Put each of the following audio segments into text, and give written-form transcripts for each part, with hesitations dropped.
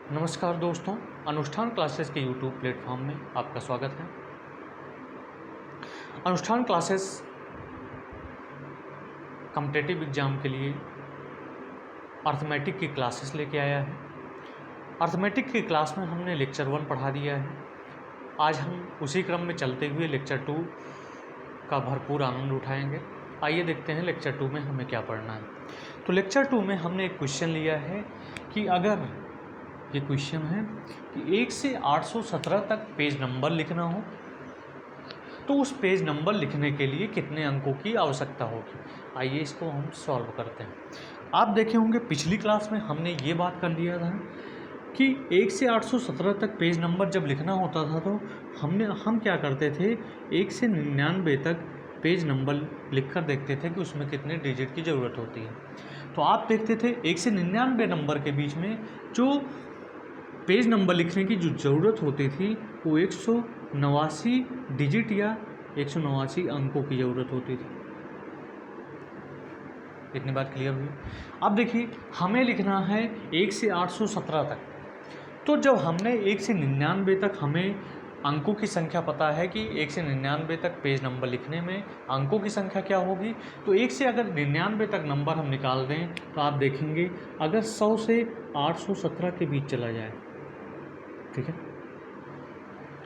नमस्कार दोस्तों, अनुष्ठान क्लासेस के यूट्यूब प्लेटफॉर्म में आपका स्वागत है। अनुष्ठान क्लासेस कॉम्पिटिटिव एग्ज़ाम के लिए अर्थमेटिक की क्लासेस लेके आया है। अर्थमेटिक की क्लास में हमने लेक्चर 1 पढ़ा दिया है। आज हम उसी क्रम में चलते हुए लेक्चर 2 का भरपूर आनंद उठाएंगे। आइए देखते हैं लेक्चर 2 में हमें क्या पढ़ना है। तो लेक्चर 2 में हमने एक क्वेश्चन लिया है कि अगर ये क्वेश्चन है कि 1 से 817 तक पेज नंबर लिखना हो तो उस पेज नंबर लिखने के लिए कितने अंकों की आवश्यकता होगी। आइए इसको हम सॉल्व करते हैं। आप देखे होंगे पिछली क्लास में हमने ये बात कर लिया था कि 1 से 817 तक पेज नंबर जब लिखना होता था तो हम क्या करते थे, 1 से 99 तक पेज नंबर लिखकर देखते थे कि उसमें कितने डिजिट की ज़रूरत होती है। तो आप देखते थे 1 से 99 नंबर के बीच में जो पेज नंबर लिखने की जो ज़रूरत होती थी वो 189 डिजिट या 189 अंकों की ज़रूरत होती थी। इतनी बात क्लियर हुई। अब देखिए हमें लिखना है 1 से 817 तक। तो जब हमने 1 से 99 तक हमें अंकों की संख्या पता है कि 1 से 99 तक पेज नंबर लिखने में अंकों की संख्या क्या होगी, तो 1 से अगर 99 तक नंबर हम निकाल दें तो आप देखेंगे अगर 100 से 817 के बीच चला जाए, ठीक है,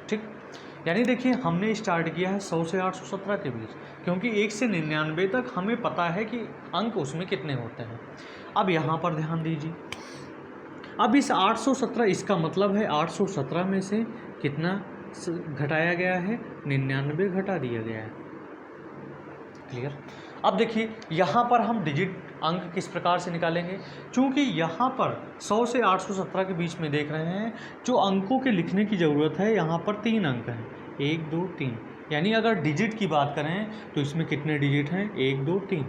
ठीक, यानी देखिए हमने स्टार्ट किया है 100 से 817 के बीच, क्योंकि 1 से 99 तक हमें पता है कि अंक उसमें कितने होते हैं। अब यहाँ पर ध्यान दीजिए, अब इस 817 इसका मतलब है 817 में से कितना घटाया गया है, 99 घटा दिया गया है। क्लियर। अब देखिए यहाँ पर हम डिजिट अंक किस प्रकार से निकालेंगे, क्योंकि यहाँ पर 100 से 817 के बीच में देख रहे हैं जो अंकों के लिखने की ज़रूरत है, यहाँ पर 3 अंक हैं, 1 2 3, यानी अगर डिजिट की बात करें तो इसमें कितने डिजिट हैं, 1 2 3।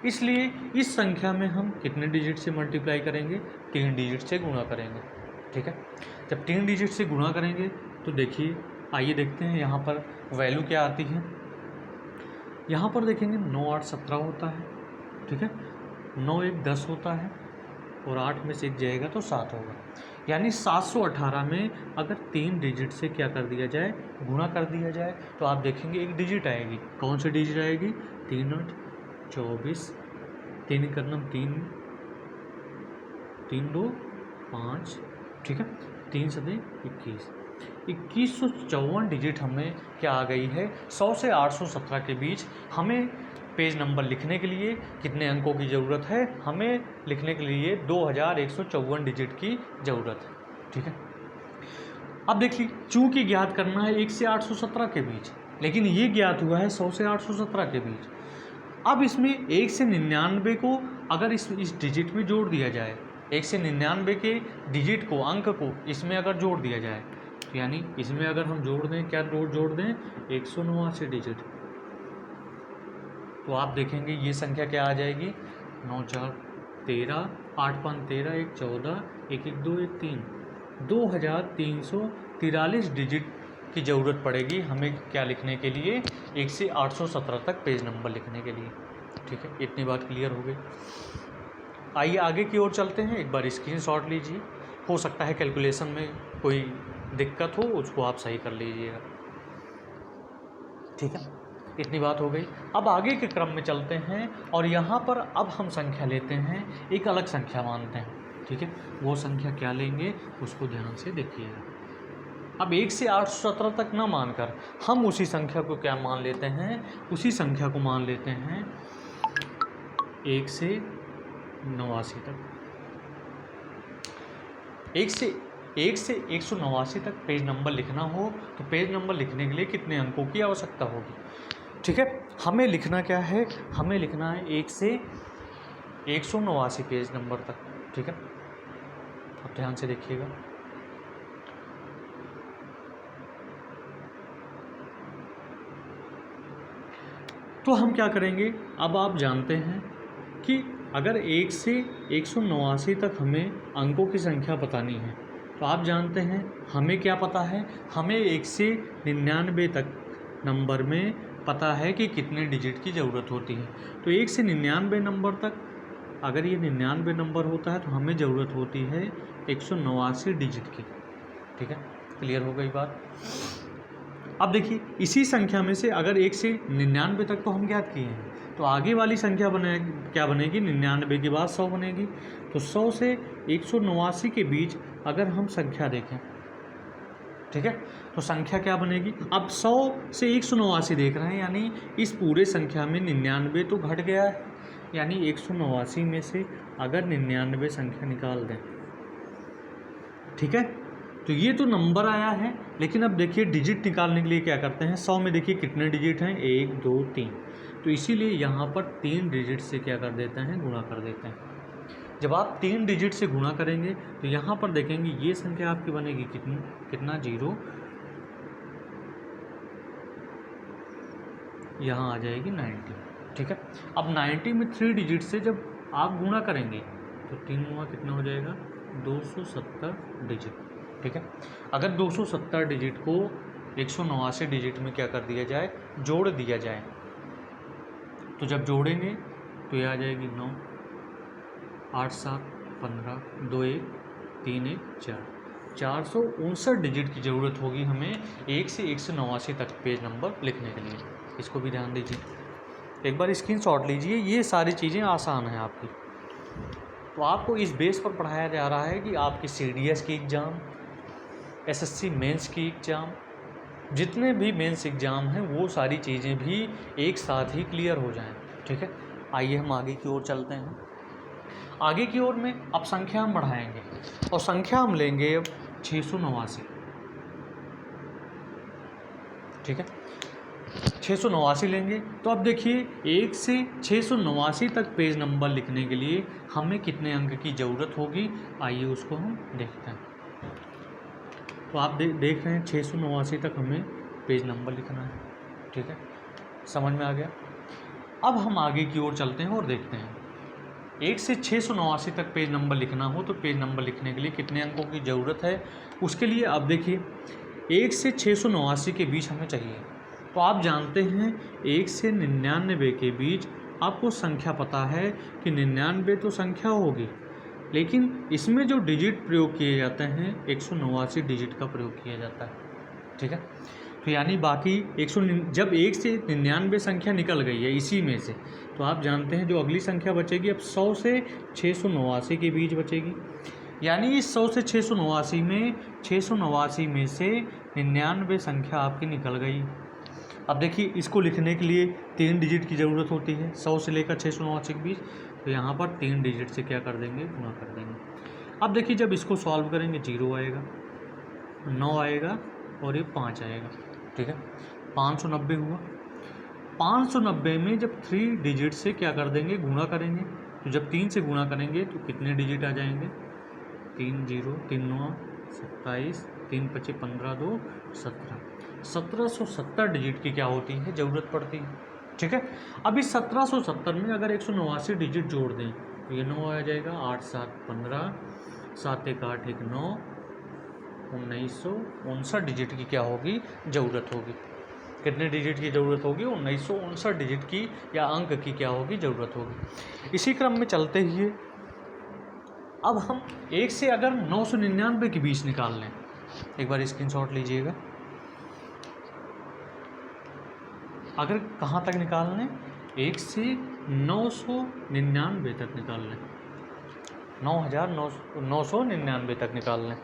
इसलिए इस संख्या में हम कितने डिजिट से मल्टीप्लाई करेंगे, 3 डिजिट से गुणा करेंगे, ठीक है। जब 3 डिजिट से गुणा करेंगे तो देखिए, आइए देखते हैं यहाँ पर वैल्यू क्या आती है। यहाँ पर देखेंगे 9 8 17 होता है, ठीक है, 9 1 10 होता है और 8 में से 1 जाएगा तो 7 होगा, यानी 718 में अगर 3 डिजिट से क्या कर दिया जाए, गुणा कर दिया जाए, तो आप देखेंगे एक डिजिट आएगी। कौन सी डिजिट आएगी, 3 8 24, 3 1 3, 3 2 5, ठीक है, 3 7 21, 2154 डिजिट हमें क्या आ गई है। 100 से 817 के बीच हमें पेज नंबर लिखने के लिए कितने अंकों की ज़रूरत है, हमें लिखने के लिए 2154 डिजिट की ज़रूरत है, ठीक है। अब देखिए चूँकि ज्ञात करना है 1 से 817 के बीच, लेकिन ये ज्ञात हुआ है 100 से 817 के बीच। अब इसमें 1 से 99 को अगर इस डिजिट में जोड़ दिया जाए, 1 से 99 के डिजिट को, अंक को इसमें अगर जोड़ दिया जाए, यानी इसमें अगर हम जोड़ दें, क्या जोड़ दें, 189 डिजिट, तो आप देखेंगे ये संख्या क्या आ जाएगी, 9 4 13, 8 5 13, 1 14, 1 1 2 1 3, 2343 डिजिट की ज़रूरत पड़ेगी हमें क्या लिखने के लिए, 1 से 817 तक पेज नंबर लिखने के लिए, ठीक है। इतनी बात क्लियर हो गई। आइए आगे की ओर चलते हैं। एक बार स्क्रीनशॉट लीजिए, हो सकता है कैलकुलेशन में कोई दिक्कत हो, उसको आप सही कर लीजिएगा, ठीक है। इतनी बात हो गई। अब आगे के क्रम में चलते हैं और यहाँ पर अब हम संख्या लेते हैं, एक अलग संख्या मानते हैं, ठीक है। वो संख्या क्या लेंगे उसको ध्यान से देखिएगा। अब 1 से 817 तक ना मानकर हम उसी संख्या को क्या मान लेते हैं, उसी संख्या को मान लेते हैं 1 से 89 तक। 1 से 189 तक पेज नंबर लिखना हो तो पेज नंबर लिखने के लिए कितने अंकों की आवश्यकता होगी, ठीक है। हमें लिखना क्या है, हमें लिखना है 1 से 189 पेज नंबर तक, ठीक है। अब ध्यान से देखिएगा, तो हम क्या करेंगे, अब आप जानते हैं कि अगर 1 से 189 तक हमें अंकों की संख्या बतानी है, तो आप जानते हैं हमें क्या पता है, हमें 1 से 99 तक नंबर में पता है कि कितने डिजिट की ज़रूरत होती है। तो 1 से 99 नंबर तक अगर ये 99 नंबर होता है तो हमें ज़रूरत होती है 189 डिजिट की। ठीक है, क्लियर हो गई बात। अब देखिए इसी संख्या में से अगर 1 से 99 तक तो हम ज्ञात किए हैं, तो आगे वाली संख्या क्या बनेगी, 99 के बाद 100 बनेगी। तो 100 से 189 के बीच अगर हम संख्या देखें, ठीक है, तो संख्या क्या बनेगी। अब 100 से 189 देख रहे हैं, यानी इस पूरे संख्या में 99 तो घट गया है, यानी 189 में से अगर 99 संख्या निकाल दें, ठीक है, तो ये तो नंबर आया है। लेकिन अब देखिए डिजिट निकालने के लिए क्या करते हैं, 100 में देखिए कितने डिजिट हैं, 1 2 3, तो इसीलिए यहाँ पर 3 डिजिट से क्या कर देते हैं, गुणा कर देते हैं। जब आप 3 डिजिट से गुणा करेंगे तो यहाँ पर देखेंगे ये संख्या आपकी बनेगी कितना 0, यहाँ आ जाएगी 90। ठीक है, अब 90 में 3 डिजिट से जब आप गुणा करेंगे तो 3 गुणा कितना हो जाएगा, 270 डिजिट। ठीक है, अगर 270 डिजिट को 189 डिजिट में क्या कर दिया जाए, जोड़ दिया जाए, तो जब जोड़ेंगे तो ये आ जाएगी 9, 8 7 15, 2 1 3 1 4, 459 डिजिट की ज़रूरत होगी हमें 1 से 189 तक पेज नंबर लिखने के लिए। इसको भी ध्यान दीजिए, एक बार स्क्रीनशॉट लीजिए, ये सारी चीज़ें आसान हैं आपकी। तो आपको इस बेस पर पढ़ाया जा रहा है कि आपकी CDS की एग्ज़ाम, SSC मेंस की एग्ज़ाम, जितने भी मेंस एग्ज़ाम हैं वो सारी चीज़ें भी एक साथ ही क्लियर हो जाएं। ठीक है, आइए हम आगे की ओर चलते हैं। आगे की ओर में अब संख्या हम बढ़ाएंगे और संख्या हम लेंगे अब 689। ठीक है, 689 लेंगे। तो अब देखिए 1 से 689 तक पेज नंबर लिखने के लिए हमें कितने अंक की ज़रूरत होगी, आइए उसको हम देखते हैं। तो आप देख रहे हैं 689 तक हमें पेज नंबर लिखना है। ठीक है, समझ में आ गया। अब हम आगे की ओर चलते हैं और देखते हैं 1 से 689 तक पेज नंबर लिखना हो तो पेज नंबर लिखने के लिए कितने अंकों की ज़रूरत है। उसके लिए अब देखिए 1 से 689 के बीच हमें चाहिए। तो आप जानते हैं 1 से 99 के बीच आपको संख्या पता है कि 99 तो संख्या होगी, लेकिन इसमें जो डिजिट प्रयोग किए जाते हैं 189 डिजिट का प्रयोग किया जाता है। ठीक है, तो यानी बाकी 100 जब 1 से 99 संख्या निकल गई है इसी में से, तो आप जानते हैं जो अगली संख्या बचेगी अब 100 से 689 के बीच बचेगी। यानी इस 100 से 689 में 689 में से 99 संख्या आपकी निकल गई। अब देखिए इसको लिखने के लिए 3 डिजिट की ज़रूरत होती है 100 से लेकर 689 के बीच, तो यहाँ पर 3 डिजिट से क्या कर देंगे, गुणा कर देंगे। अब देखिए जब इसको सॉल्व करेंगे 0 आएगा, 9 आएगा और ये 5 आएगा। ठीक है, 590 हुआ। 590 में जब 3 डिजिट से क्या कर देंगे, गुणा करेंगे, तो जब 3 से गुणा करेंगे तो कितने डिजिट आ जाएंगे, 3 0 3 9 27, 3 5 15 2 17, 1770 डिजिट की क्या होती है, ज़रूरत पड़ती है। ठीक है, अब इस 1770 में अगर 189 डिजिट जोड़ दें तो ये 9 आ जाएगा, 8 7 15, 7 1 8 1 9, 1959 डिजिट की क्या होगी, ज़रूरत होगी। कितने डिजिट की ज़रूरत होगी, 1959 डिजिट की या अंक की क्या होगी, ज़रूरत होगी। इसी क्रम में चलते हुए अब हम 1 से अगर 999 के बीच निकाल लें, एक बार स्क्रीनशॉट लीजिएगा। अगर कहाँ तक निकाल लें, 1 से 999 तक निकाल लें, 9999 तक निकाल लें।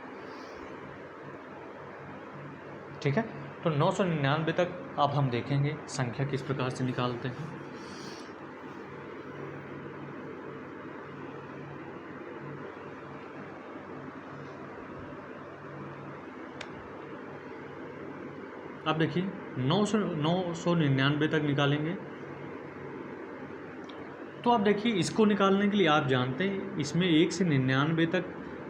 ठीक है, तो 999 तक अब हम देखेंगे संख्या किस प्रकार से निकालते हैं। अब देखिए 999 तक निकालेंगे। तो आप देखिए इसको निकालने के लिए आप जानते हैं इसमें 1 से 99 तक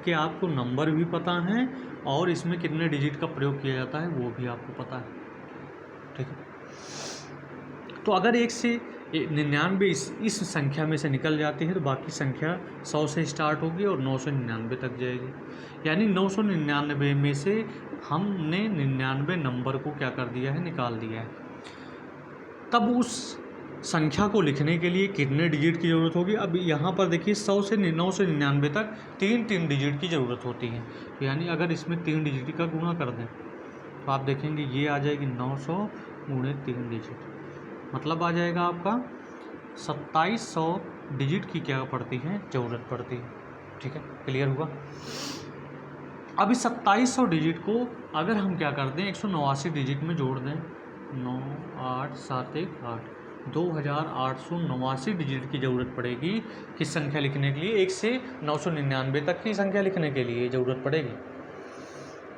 के आपको नंबर भी पता हैं और इसमें कितने डिजिट का प्रयोग किया जाता है वो भी आपको पता है। ठीक है, तो अगर 1 से 99 इस संख्या में से निकल जाती है तो बाकी संख्या 100 से स्टार्ट होगी और 999 तक जाएगी। यानी 999 में से हमने 99 नंबर को क्या कर दिया है, निकाल दिया है। तब उस संख्या को लिखने के लिए कितने डिजिट की ज़रूरत होगी। अब यहाँ पर देखिए 100 से 999 तक 3 डिजिट की ज़रूरत होती है। यानी अगर इसमें 3 डिजिट का गुणा कर दें तो आप देखेंगे ये आ जाएगी 900 गुणे 3 डिजिट, मतलब आ जाएगा आपका 2700 डिजिट की क्या पड़ती है, ज़रूरत पड़ती है। ठीक है, क्लियर हुआ। अब इस 2700 डिजिट को अगर हम क्या कर दें 189 डिजिट में जोड़ दें, 9 8 7 1 8, 2889 डिजिट की ज़रूरत पड़ेगी किस संख्या लिखने के लिए, 1 से 999 तक की संख्या लिखने के लिए ज़रूरत पड़ेगी।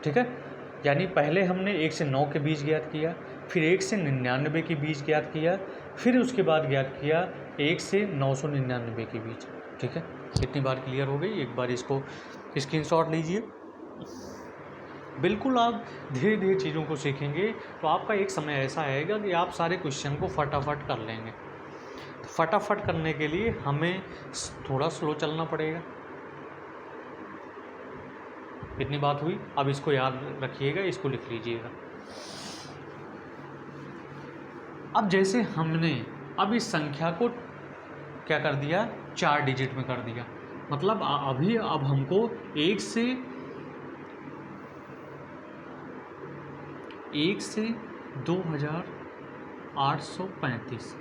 ठीक है, यानी पहले हमने 1 से 9 के बीच ज्ञात किया, फिर 1 से 99 के बीच ज्ञात किया, फिर उसके बाद ज्ञात किया 1 से 999 के बीच। ठीक है, इतनी बार क्लियर हो गई। एक बार इसको स्क्रीनशॉट लीजिए। बिल्कुल आप धीरे धीरे चीज़ों को सीखेंगे तो आपका एक समय ऐसा आएगा कि आप सारे क्वेश्चन को फटाफट कर लेंगे। फटाफट करने के लिए हमें थोड़ा स्लो चलना पड़ेगा। इतनी बात हुई। अब इसको याद रखिएगा, इसको लिख लीजिएगा। अब जैसे हमने अब इस संख्या को क्या कर दिया, 4 डिजिट में कर दिया, मतलब अभी अब हमको 1 से 2835,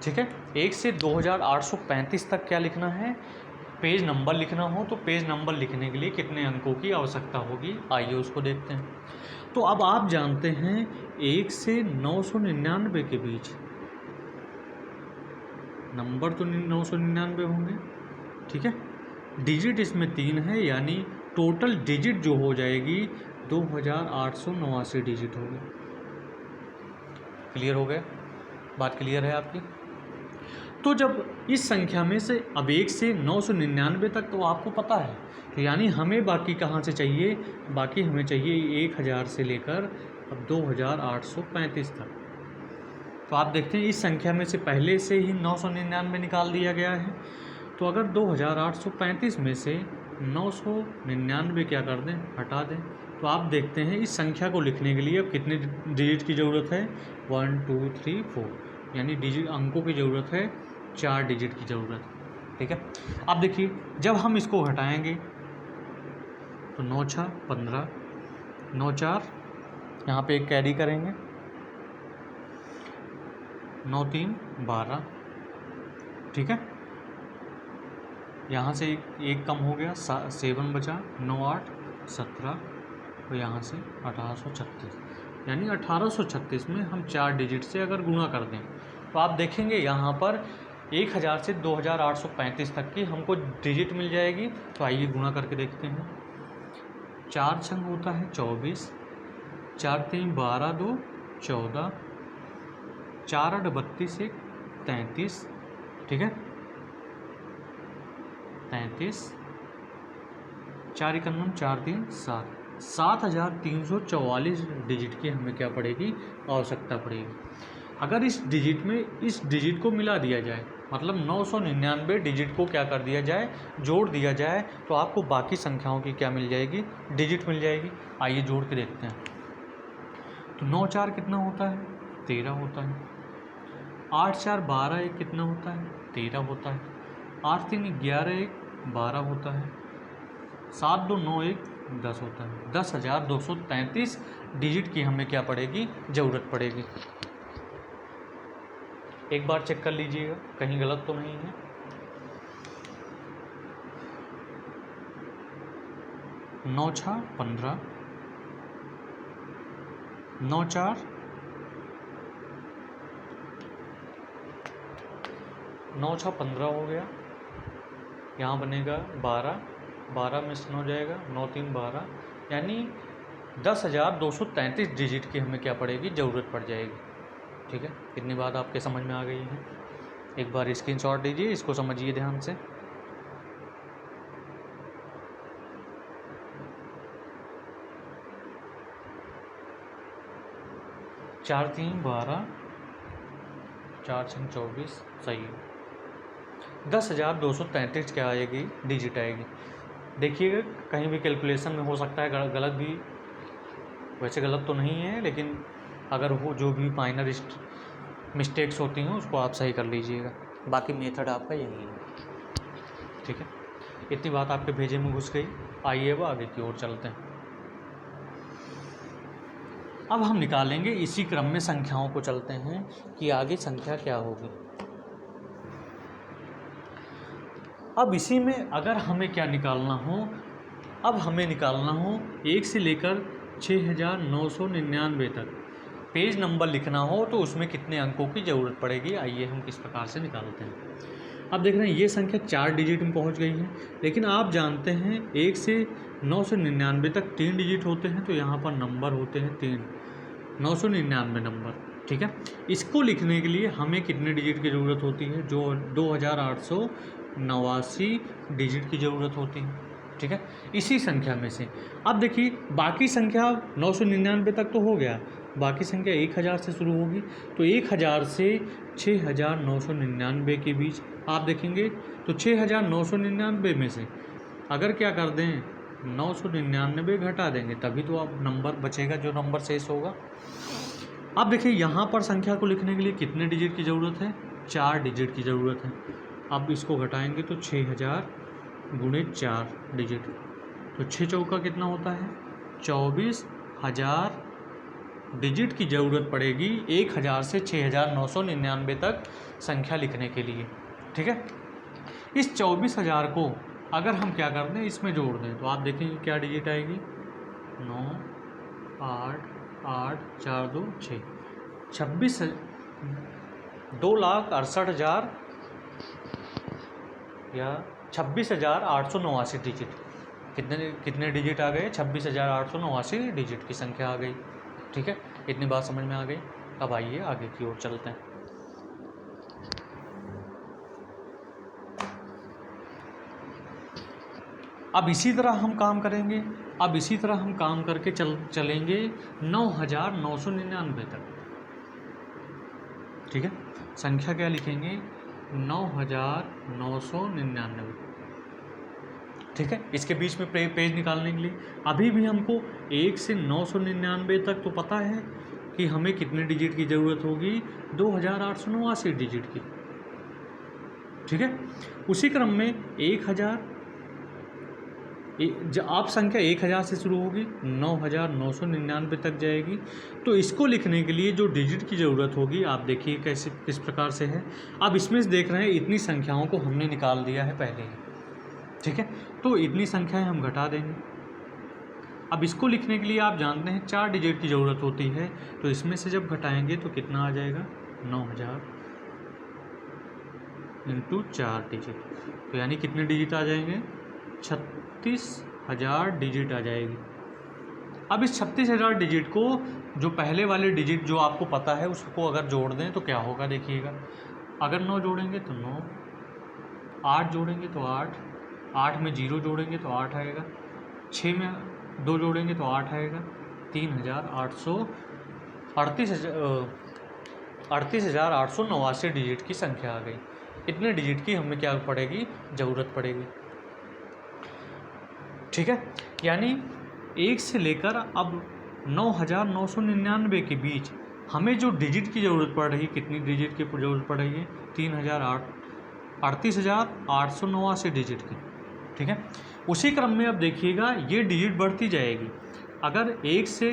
ठीक है, 1 से 2835 तक क्या लिखना है, पेज नंबर लिखना हो तो पेज नंबर लिखने के लिए कितने अंकों की आवश्यकता होगी, आइए उसको देखते हैं। तो अब आप जानते हैं 1 से 999 के बीच नंबर तो 999 होंगे। ठीक है, डिजिट इसमें 3 है, यानी टोटल डिजिट जो हो जाएगी 2889 डिजिट होगी। क्लियर हो गया, बात क्लियर है आपकी। तो जब इस संख्या में से अब 1 से 999 तक तो आपको पता है, तो यानी हमें बाकी कहाँ से चाहिए, बाकी हमें चाहिए 1000 से लेकर अब 2835 तक। तो आप देखते हैं इस संख्या में से पहले से ही 999 निकाल दिया गया है। तो अगर 2835 में से 999 क्या कर दें, हटा दें, तो आप देखते हैं इस संख्या को लिखने के लिए अब कितने डिजिट की ज़रूरत है, 1 2 3 4, यानी डिजिट अंकों की ज़रूरत है 4 डिजिट की ज़रूरत है। ठीक है, अब देखिए जब हम इसको घटाएंगे तो 9 6 15, 9 4 यहाँ पे एक कैरी करेंगे, 9 3 12। ठीक है, यहाँ से एक कम हो गया, 7 बचा, 9 8 17, और यहाँ से 1836, यानी 1836 में हम 4 डिजिट से अगर गुणा कर दें तो आप देखेंगे यहाँ पर 1000 से 2835 तक की हमको डिजिट मिल जाएगी। तो आइए गुणा करके देखते हैं। 4 छंग होता है 24, 4 3 12 2 14, 4 8 32 1 33। ठीक है, 33, 4 51 4 3 7, 7344 डिजिट की हमें क्या पड़ेगी, आवश्यकता पड़ेगी। अगर इस डिजिट को मिला दिया जाए, मतलब 999 डिजिट को क्या कर दिया जाए, जोड़ दिया जाए, तो आपको बाकी संख्याओं की क्या मिल जाएगी, डिजिट मिल जाएगी। आइए जोड़ के देखते हैं। तो 9 4 कितना होता है, 13 होता है। 8 4 12 1 कितना होता है, 13 होता है। 8 3 11 1 12 होता है। 7 2 9 1 10 होता है। 10,233 डिजिट की हमें क्या पड़ेगी, ज़रूरत पड़ेगी। एक बार चेक कर लीजिएगा कहीं गलत तो नहीं है। नौ 6 15, 9 4 9 6 15 हो गया, यहाँ बनेगा 12, 12 में से 9 जाएगा, 9 3 12, यानी 10,233 डिजिट की हमें क्या पड़ेगी, ज़रूरत पड़ जाएगी। ठीक है, इतनी बात आपके समझ में आ गई है। एक बार स्क्रीनशॉट दीजिए, इसको समझिए ध्यान से। चार 3 12, 4 6 24, सही है। 10,233 क्या आएगी, डिजिट आएगी। देखिएगा कहीं भी कैलकुलेशन में हो सकता है गलत भी, वैसे गलत तो नहीं है, लेकिन अगर हो जो भी माइनर मिस्टेक्स होती हैं उसको आप सही कर लीजिएगा। बाकी मेथड आपका यही है, ठीक है। इतनी बात आपके भेजे में घुस गई। आइए अब आगे की ओर चलते हैं। अब हम निकालेंगे इसी क्रम में संख्याओं को, चलते हैं कि आगे संख्या क्या होगी। अब इसी में अगर हमें क्या निकालना हो, अब हमें निकालना हो 1 से लेकर 6999 तक पेज नंबर लिखना हो तो उसमें कितने अंकों की ज़रूरत पड़ेगी। आइए हम किस प्रकार से निकालते हैं। अब देख रहे हैं ये संख्या 4 डिजिट में पहुंच गई है, लेकिन आप जानते हैं 1 से 999 तक 3 डिजिट होते हैं, तो यहाँ पर नंबर होते हैं 3, 999 नंबर, ठीक है। इसको लिखने के लिए हमें कितने डिजिट की ज़रूरत होती है, जो 2889 डिजिट की ज़रूरत होती है, ठीक है, इसी संख्या में से। अब देखिए बाकी संख्या 999 तक तो हो गया, बाकी संख्या 1000 से शुरू होगी, तो 1000 से 6999 के बीच आप देखेंगे तो 6999 में से अगर क्या कर दें 999 घटा देंगे तभी तो आप नंबर बचेगा, जो नंबर शेष होगा। अब देखिए यहाँ पर संख्या को लिखने के लिए कितने डिजिट की ज़रूरत है, 4 डिजिट की ज़रूरत है। अब इसको घटाएंगे तो 6000 गुणे 4 डिजिट, तो 6 चौका कितना होता है 24000 डिजिट की ज़रूरत पड़ेगी 1000 से 6999 तक संख्या लिखने के लिए, ठीक है। इस 24000 को अगर हम क्या कर दें इसमें जोड़ दें तो आप देखेंगे क्या डिजिट आएगी, 9 8 8 4 2 6, 2,68,000 या 26,889 डिजिट। कितने डिजिट आ गए, 26,889 डिजिट की संख्या आ गई, ठीक है। इतनी बात समझ में आ गई। अब आइए आगे की ओर चलते हैं। अब इसी तरह हम काम करेंगे, अब इसी तरह हम काम करके चलेंगे 9999 तक, ठीक है। संख्या क्या लिखेंगे 9999, ठीक है। इसके बीच में पेज निकालने के लिए अभी भी हमको 1 से 999 तक तो पता है कि हमें कितने डिजिट की ज़रूरत होगी, 2889 डिजिट की, ठीक है। उसी क्रम में 1000 जब आप संख्या 1000 से शुरू होगी 9999 तक जाएगी, तो इसको लिखने के लिए जो डिजिट की ज़रूरत होगी आप देखिए कैसे किस प्रकार से है। अब इसमें से देख रहे हैं इतनी संख्याओं को हमने निकाल दिया है पहले ही, ठीक है, तो इतनी संख्याएं हम घटा देंगे। अब इसको लिखने के लिए आप जानते हैं 4 डिजिट की ज़रूरत होती है, तो इसमें से जब घटाएंगे तो कितना आ जाएगा 9000 इंटू 4 डिजिट, तो यानी कितने डिजिट आ जाएंगे 36,000 डिजिट आ जाएगी। अब इस 36,000 डिजिट को जो पहले वाले डिजिट जो आपको पता है उसको अगर जोड़ दें तो क्या होगा देखिएगा। अगर 9 जोड़ेंगे तो 9, 8 जोड़ेंगे तो 8, 8 में 0 जोड़ेंगे तो 8 आएगा, 6 में 2 जोड़ेंगे तो 8 आएगा, 38,889 डिजिट की संख्या आ गई। इतने डिजिट की हमें क्या पड़ेगी ज़रूरत पड़ेगी, ठीक है। यानी 1 से लेकर अब 9999 के बीच हमें जो डिजिट की ज़रूरत पड़ रही है, कितनी डिजिट की ज़रूरत पड़ रही है 38,889 डिजिट की, ठीक है। उसी क्रम में अब देखिएगा ये डिजिट बढ़ती जाएगी। अगर 1 से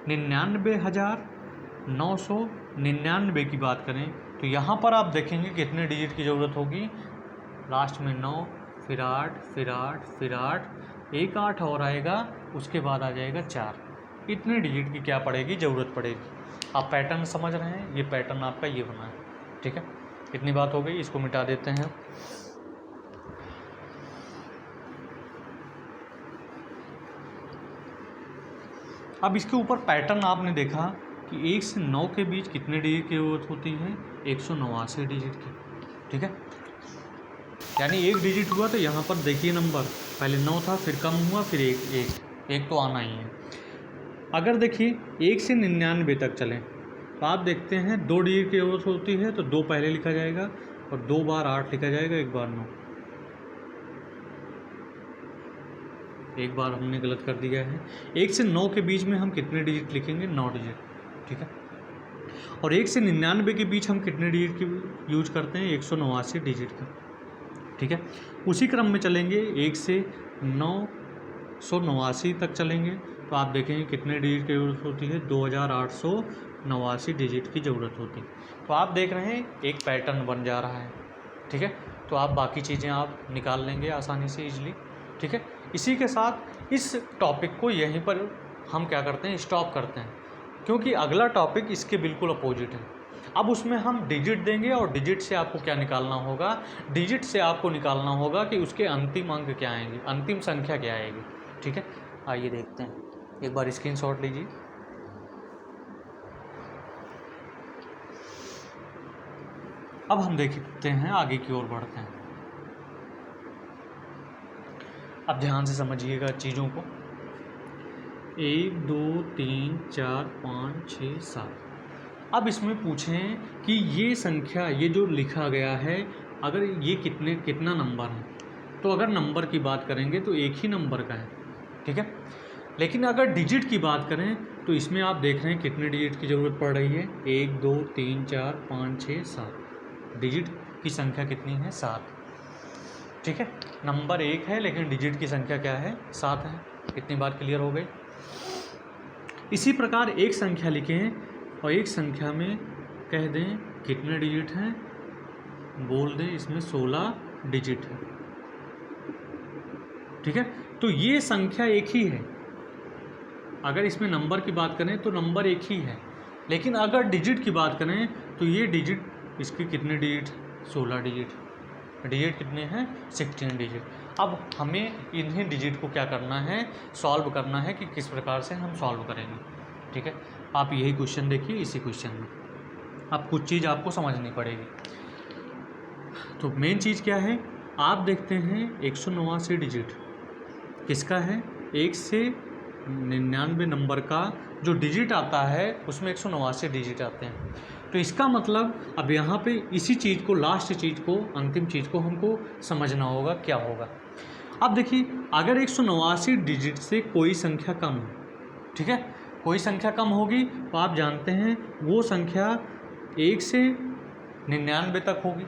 99,999 की बात करें तो यहाँ पर आप देखेंगे कितने डिजिट की ज़रूरत होगी, लास्ट में 9, फिर 8, फिर 8, फिर 8, एक 8 और आएगा, उसके बाद आ जाएगा 4। इतने डिजिट की क्या पड़ेगी ज़रूरत पड़ेगी। आप पैटर्न समझ रहे हैं, ये पैटर्न आपका ये बना है, ठीक है। इतनी बात हो गई, इसको मिटा देते हैं। अब इसके ऊपर पैटर्न आपने देखा कि 1 से 9 के बीच कितने डिजिट की ज़रूरत होती है 189 डिजिट की, ठीक है। यानी एक डिजिट हुआ तो यहाँ पर देखिए नंबर पहले 9 था, फिर कम हुआ, फिर एक तो आना ही है। अगर देखिए 1 से 99 तक चलें तो आप देखते हैं 2 डिजिट की ज़रूरत होती है, तो 2 पहले लिखा जाएगा और 2 बार 8 लिखा जाएगा, 1 बार 9। एक बार हमने गलत कर दिया है। 1 से 9 के बीच में हम कितने डिजिट लिखेंगे? 9 डिजिट, ठीक है। और 1 से 99 के बीच हम कितने डिजिट की यूज करते हैं? 189 डिजिट का, ठीक है। उसी क्रम में चलेंगे, 1 से 989 तक चलेंगे तो आप देखेंगे कितने डिजिट की ज़रूरत होती है? 2889 डिजिट की ज़रूरत होती है। तो आप देख रहे हैं एक पैटर्न बन जा रहा है, ठीक है। तो आप बाकी चीज़ें आप निकाल लेंगे आसानी से, ईजिली, ठीक है। इसी के साथ इस टॉपिक को यहीं पर हम क्या करते हैं? स्टॉप करते हैं, क्योंकि अगला टॉपिक इसके बिल्कुल अपोजिट है। अब उसमें हम डिजिट देंगे और डिजिट से आपको क्या निकालना होगा? डिजिट से आपको निकालना होगा कि उसके अंतिम अंक क्या आएंगे, अंतिम संख्या क्या आएगी, ठीक है। आइए देखते हैं, एक बार स्क्रीनशॉट लीजिए। अब हम देखते हैं, आगे की ओर बढ़ते हैं। अब ध्यान से समझिएगा चीज़ों को। 1 2 3 4 5 6 7। अब इसमें पूछें कि ये संख्या, ये जो लिखा गया है, अगर ये कितना नंबर है, तो अगर नंबर की बात करेंगे तो एक ही नंबर का है, ठीक है। लेकिन अगर डिजिट की बात करें तो इसमें आप देख रहे हैं कितने डिजिट की ज़रूरत पड़ रही है? 1 2 3 4 5 6 7। डिजिट की संख्या कितनी है? 7, ठीक है। नंबर एक है लेकिन डिजिट की संख्या क्या है? 7 है। कितनी बार क्लियर हो गई? इसी प्रकार एक संख्या लिखें और एक संख्या में कह दें कितने डिजिट हैं, बोल दें इसमें 16 डिजिट है, ठीक है। तो ये संख्या एक ही है। अगर इसमें नंबर की बात करें तो नंबर एक ही है, लेकिन अगर डिजिट की बात करें तो ये डिजिट, इसके कितने डिजिट? 16 डिजिट। डिजिट कितने हैं? 16 डिजिट। अब हमें इन्हीं डिजिट को क्या करना है? सॉल्व करना है कि किस प्रकार से हम सॉल्व करेंगे, ठीक है। आप यही क्वेश्चन देखिए, इसी क्वेश्चन में अब कुछ चीज़ आपको समझनी पड़ेगी। तो मेन चीज़ क्या है? आप देखते हैं 189 डिजिट किसका है? 1 से 99 नंबर का जो डिजिट आता है उसमें 189 डिजिट आते हैं। तो इसका मतलब अब यहाँ पे इसी चीज़ को, लास्ट चीज़ को, अंतिम चीज़ को हमको समझना होगा क्या होगा। अब देखिए, अगर 189 डिजिट से कोई संख्या कम है, ठीक है, कोई संख्या कम होगी तो आप जानते हैं वो संख्या 1 से 99 तक होगी।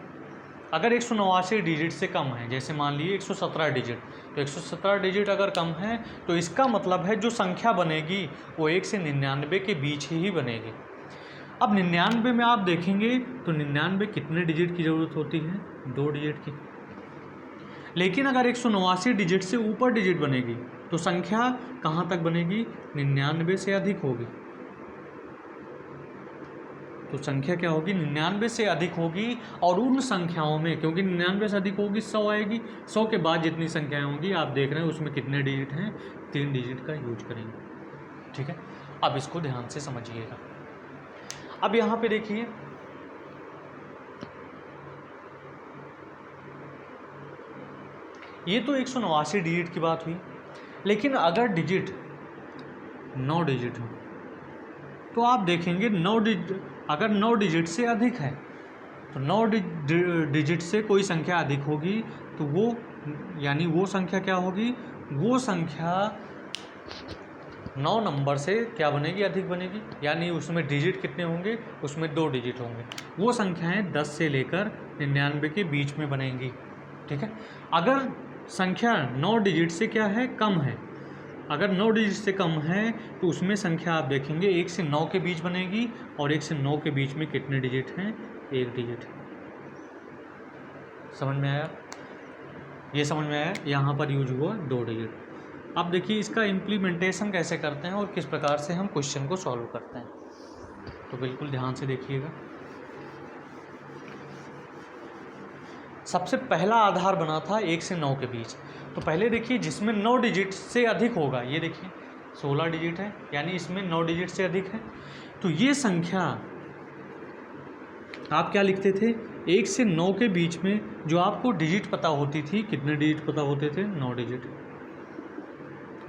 अगर 189 डिजिट से कम है, जैसे मान लीजिए 117 डिजिट, तो 117 डिजिट अगर कम है तो इसका मतलब है जो संख्या बनेगी वो 1 से 99 के बीच ही बनेगी। अब 99 में आप देखेंगे तो 99 कितने डिजिट की ज़रूरत होती है? 2 डिजिट की। लेकिन अगर 189 डिजिट से ऊपर डिजिट बनेगी तो संख्या कहाँ तक बनेगी? 99 से अधिक होगी। तो संख्या क्या होगी? 99 से अधिक होगी। और उन संख्याओं में, क्योंकि 99 से अधिक होगी 100 आएगी, 100 के बाद जितनी संख्याएं होंगी आप देख रहे हैं उसमें कितने डिजिट हैं? 3 डिजिट का यूज करेंगे, ठीक है। अब इसको ध्यान से समझिएगा। अब यहाँ पे देखिए, ये तो 189 डिजिट की बात हुई, लेकिन अगर डिजिट 9 डिजिट हो तो आप देखेंगे 9 डिजिट, अगर 9 डिजिट से अधिक है तो 9 डिजिट से कोई संख्या अधिक होगी तो वो, यानी वो संख्या क्या होगी? वो संख्या 9 नंबर से क्या बनेगी? अधिक बनेगी। यानी उसमें डिजिट कितने होंगे? उसमें 2 डिजिट होंगे। वो संख्याएं 10 से लेकर 99 के बीच में बनेंगी, ठीक है। अगर संख्या 9 डिजिट से क्या है? कम है। अगर 9 डिजिट से कम है तो उसमें संख्या आप देखेंगे 1 से 9 के बीच बनेगी, और 1 से 9 के बीच में कितने डिजिट हैं? 1 डिजिट। समझ में आया? ये समझ में आया? यहाँ पर यूज हुआ 2 डिजिट। अब देखिए इसका इम्प्लीमेंटेशन कैसे करते हैं और किस प्रकार से हम क्वेश्चन को सॉल्व करते हैं, तो बिल्कुल ध्यान से देखिएगा। सबसे पहला आधार बना था 1 से 9 के बीच, तो पहले देखिए जिसमें 9 डिजिट से अधिक होगा, ये देखिए 16 डिजिट है, यानी इसमें 9 डिजिट से अधिक है। तो ये संख्या आप क्या लिखते थे? 1 से 9 के बीच में जो आपको डिजिट पता होती थी, कितने डिजिट पता होते थे? 9 डिजिट।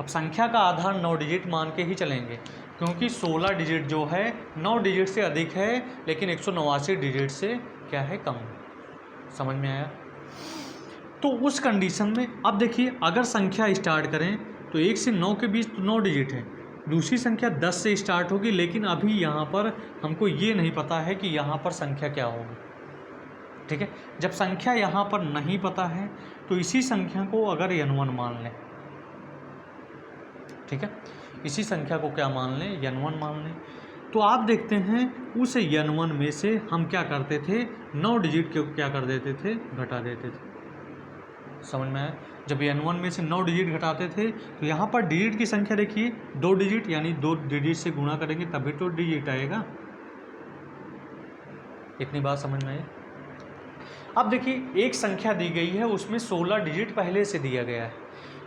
अब संख्या का आधार 9 डिजिट मान के ही चलेंगे, क्योंकि 16 डिजिट जो है 9 डिजिट से अधिक है, लेकिन 189 डिजिट से क्या है? कम है। समझ में आया? तो उस कंडीशन में अब देखिए, अगर संख्या स्टार्ट करें तो 1 से 9 के बीच तो 9 डिजिट है। दूसरी संख्या 10 से स्टार्ट होगी, लेकिन अभी यहाँ पर हमको ये नहीं पता है कि यहाँ पर संख्या क्या होगी। ठीक है, जब संख्या यहाँ पर नहीं पता है तो इसी संख्या को अगर n1 मान लें, ठीक है, इसी संख्या को क्या मान लें, n1 मान लें, तो आप देखते हैं उस n1 में से हम क्या करते थे, 9 डिजिट को क्या कर देते थे, घटा देते थे। समझ में आया? जब n1 में से 9 डिजिट घटाते थे तो यहाँ पर डिजिट की संख्या देखिए 2 डिजिट, यानी 2 डिजिट से गुणा करेंगे तभी तो डिजिट आएगा। इतनी बात समझ में आई? अब देखिए एक संख्या दी गई है, उसमें 16 डिजिट पहले से दिया गया है,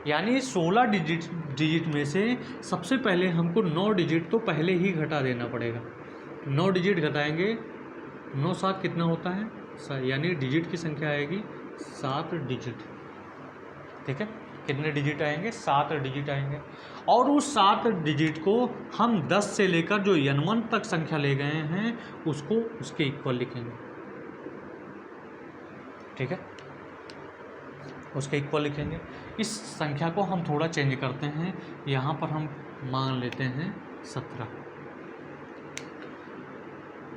यानी 16 डिजिट में से सबसे पहले हमको 9 डिजिट तो पहले ही घटा देना पड़ेगा। 9 डिजिट घटाएंगे, 9 7 कितना होता है, यानी डिजिट की संख्या आएगी 7 डिजिट। ठीक है, कितने डिजिट आएंगे, 7 डिजिट आएंगे। और उस 7 डिजिट को हम 10 से लेकर जो n1 तक संख्या ले गए हैं उसको उसके इक्वल लिखेंगे। ठीक है, उसके इक्वल लिखेंगे। इस संख्या को हम थोड़ा चेंज करते हैं, यहाँ पर हम मान लेते हैं 17,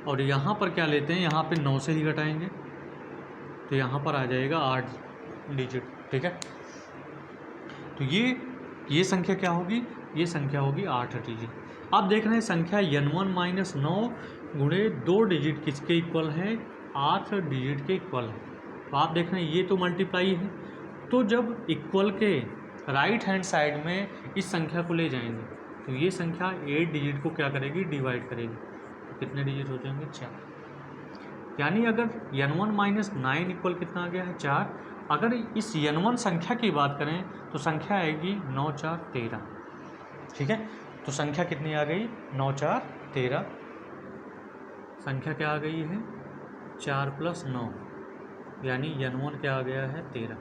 और यहाँ पर क्या लेते हैं, यहाँ पे 9 से ही घटाएंगे तो यहाँ पर आ जाएगा 8 डिजिट। ठीक है, तो ये संख्या क्या होगी, ये संख्या होगी 8 डिजिट। अब देख रहे हैं संख्या n1 माइनस 9 गुणे 2 डिजिट किसके इक्वल है, 8 डिजिट के इक्वल है। तो आप देख रहे हैं ये तो मल्टीप्लाई है, तो जब इक्वल के राइट हैंड साइड में इस संख्या को ले जाएंगे तो ये संख्या 8 डिजिट को क्या करेगी, डिवाइड करेगी। तो कितने डिजिट हो जाएंगे, 4। यानी अगर n1 माइनस 9 इक्वल कितना आ गया है, 4। अगर इस n1 संख्या की बात करें तो संख्या आएगी 9 4 13। ठीक है, तो संख्या कितनी आ गई, 9 4 13। संख्या क्या आ गई है, 4 + 9, यानी n1 क्या आ गया है, 13।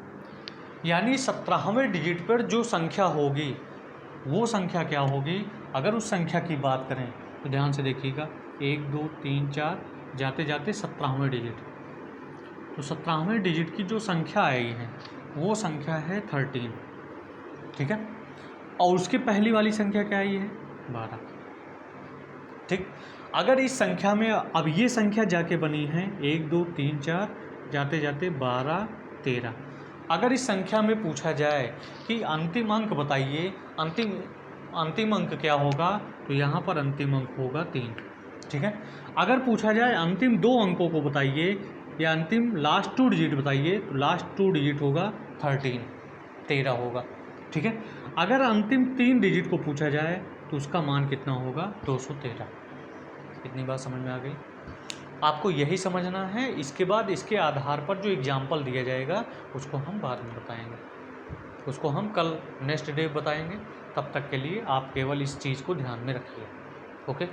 यानी 17वें डिजिट पर जो संख्या होगी वो संख्या क्या होगी। अगर उस संख्या की बात करें तो ध्यान से देखिएगा, 1 2 3 4 जाते जाते 17वें डिजिट, तो 17वें डिजिट की जो संख्या आई है वो संख्या है 13। ठीक है, और उसके पहली वाली संख्या क्या आई है, 12। ठीक, अगर इस संख्या में अब ये संख्या जाके बनी है 1 2 3 4 जाते जाते 12 13। अगर इस संख्या में पूछा जाए कि अंतिम अंक बताइए, अंतिम अंक क्या होगा, तो यहाँ पर अंतिम अंक होगा 3। ठीक है, अगर पूछा जाए अंतिम 2 अंकों को बताइए या अंतिम लास्ट 2 डिजिट बताइए, तो लास्ट 2 डिजिट होगा 13 होगा। ठीक है, अगर अंतिम 3 डिजिट को पूछा जाए तो उसका मान कितना होगा, 213। इतनी बात समझ में आ गई? आपको यही समझना है। इसके बाद इसके आधार पर जो एग्जाम्पल दिया जाएगा उसको हम बाद में बताएंगे, उसको हम कल नेक्स्ट डे बताएंगे। तब तक के लिए आप केवल इस चीज़ को ध्यान में रखिए। ओके।